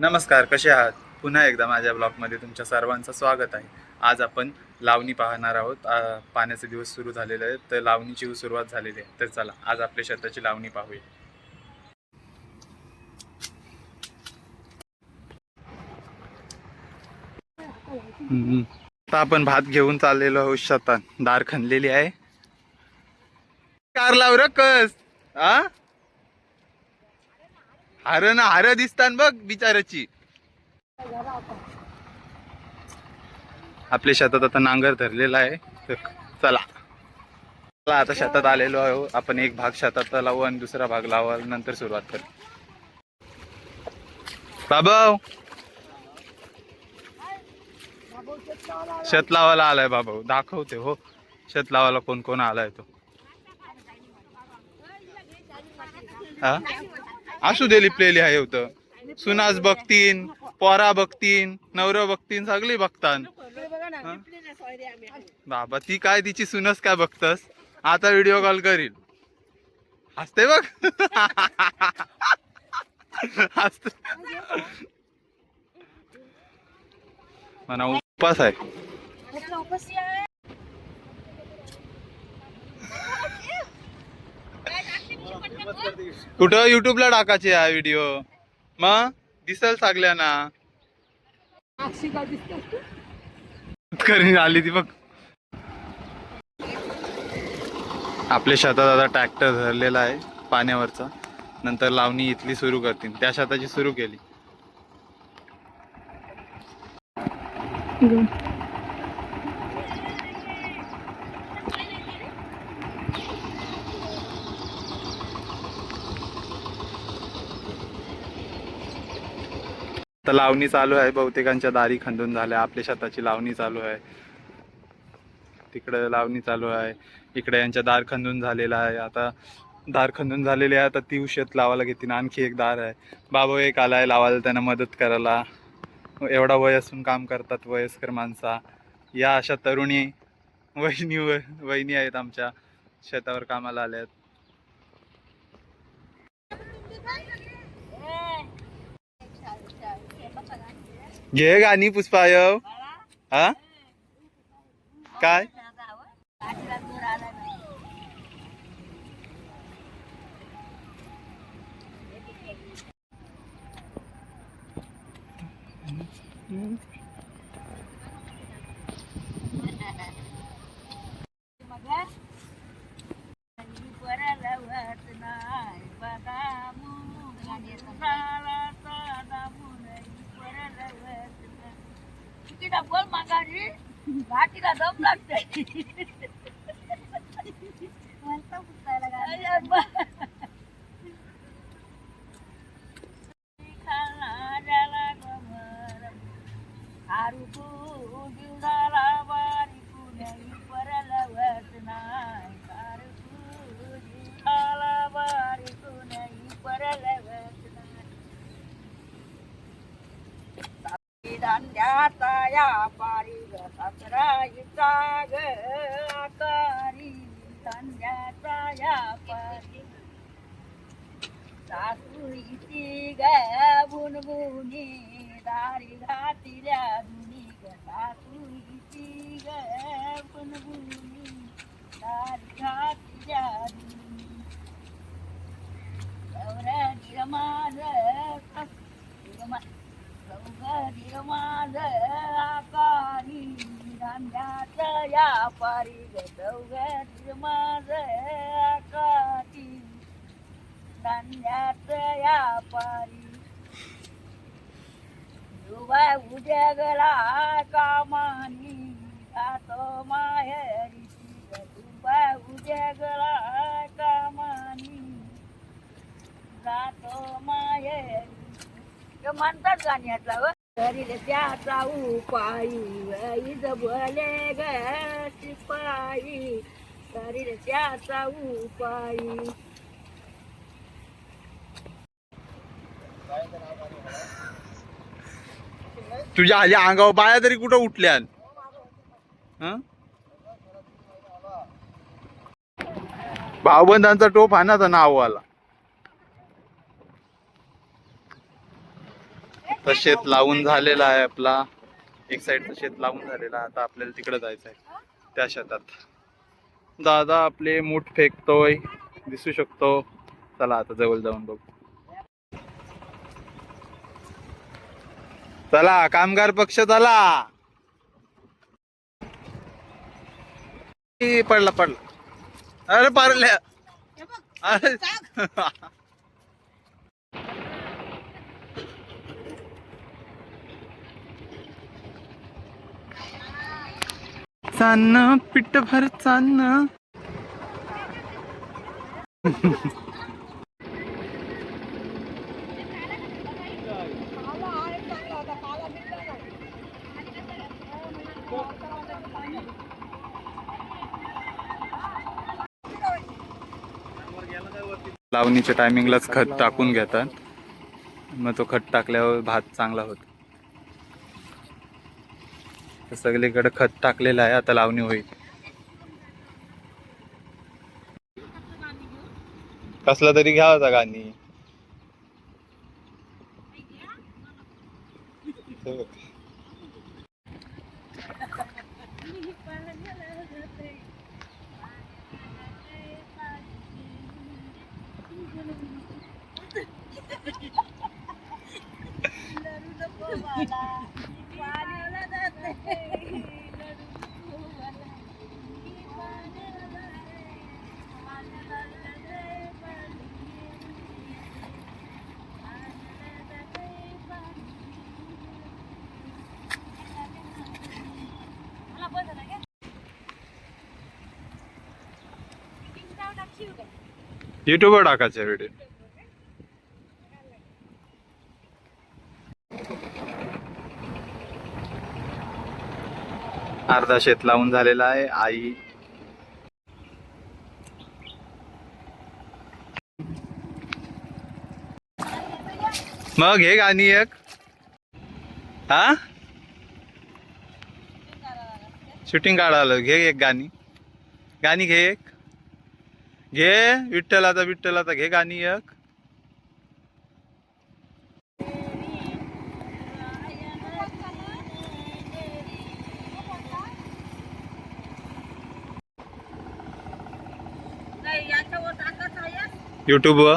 नमस्कार, कसे आहात? पुन्हा एकदा माझ्या ब्लॉगमध्ये तुमच्या सर्वांचं स्वागत आहे. आज आपण लावणी पाहणार आहोत. पाण्याचे दिवस सुरू झालेले आहेत, तर लावणीची सुरुवात झालेली आहे. तर चला, आज आपल्या शेताची लावणी पाहूया. आता आपण भात घेऊन चाललेलो आहोत शेतात. दार खणलेली आहे. कार लाव कस हार ना हार दिसतान बघ बिचाराची. आपल्या शेतात आता नांगर धरलेला आहे. तर चला आता शेतात आलेलो आहे. आपण एक भाग शेतात लावू आणि दुसरा भाग लावा, नंतर सुरुवात करू. बाबा शेत लावायला आलाय बाबा, दाखवते हो शेत लावायला कोण कोण आलाय तो. हा असू दे, लिपलेली आहे होत. सुनास बघतीन, पोरा बघतीन, नवरा बघतीन, सगळी बघतान. बाबा ती काय तिची सुनस काय बघतस. आता व्हिडिओ कॉल करील. हसते बघ. हसते म्हणा उपास आहे. कुठं युट्यूबला टाकायचे हा व्हिडिओ, मग दिसल सगळ्यांना. करीन आली ती बघ. आपल्या शेतात आता ट्रॅक्टर धरलेला आहे पाण्यावरचा. नंतर लावणी इथली सुरू करतील. त्या शेताची सुरू केली. तर लावणी चालू आहे. बहुतेकांच्या दारी खंदून झाल्या. आपल्या शेताची लावणी चालू आहे. तिकडे लावणी चालू आहे. इकडे यांच्या दार खंदून झालेला आहे. आता दार खंदून झालेले आहे. आता ती शेत लावायला घेतील. आणखी एक दार आहे. बाबा एक आलाय लावायला, त्यांना मदत करायला. एवढा वय असून काम करतात वयस्कर माणसा. या अशा तरुणी वहिनी आहेत आमच्या शेतावर कामाला आल्यात. घे गाणी पुष्पाय. हा काय बोल मागारी घाटीला दम लागते. धान्याचा या पारी सासराईचा ग आकारी. धान्याचा या पारी सासूईची ग बुनबुनी दारी घातिल्या दुनी ग. सासूईची ग बुनबुनी दारी घातिल्या दुनी. गौरडी माझ माझ आकारी. धान्याचं या पारी ग चौघडी माझ आकारी. धान्याचं या पारी दुबा उद्या गला कामानी जातो माहेरी. दुबा उद्या गला कामानी जातो माहेरी. म्हणतात गाण्यातला व तरी त्याचा उपाई जबले ग शिपाई. तरी त्याचा उपाई. तुझ्या आल्या अंगावर बाया तरी कुठं उठल्या. भाऊबंधांचा टोप आहे ना, नाव आला. तर शेत लावून झालेला आहे आपला, एक साईडचं शेत लावून झालेला आहे. आता आपल्याला तिकडे जायचं आहे त्या शेतात. दादा आपले मूठ फेकतोय, दिसू शकतो. चला आता जवळ जाऊन बघू. चला कामगार पक्ष चला. पडला पडला, अरे पारल्या. अरे चांन पिठ भर चांन. लावणीच्या टायमिंगलाच खत टाकून घेतात, मग तो खत टाकल्यावर भात चांगला होतो. तर सगळीकडे खत टाकलेलं आहे, आता लावणी होईल. कसला तरी घ्या होता गाणी. युट्यूबवर टाकायचे व्हिडिओ. अर्धा शेत लावून झालेला आहे. आई मग हे गाणी एक, हा शूटिंग काढायला घे एक गाणी. गाणी घे एक, घे विठ्ठलाचा विठ्ठलाचा घे गाणी एक. युट्यूबवर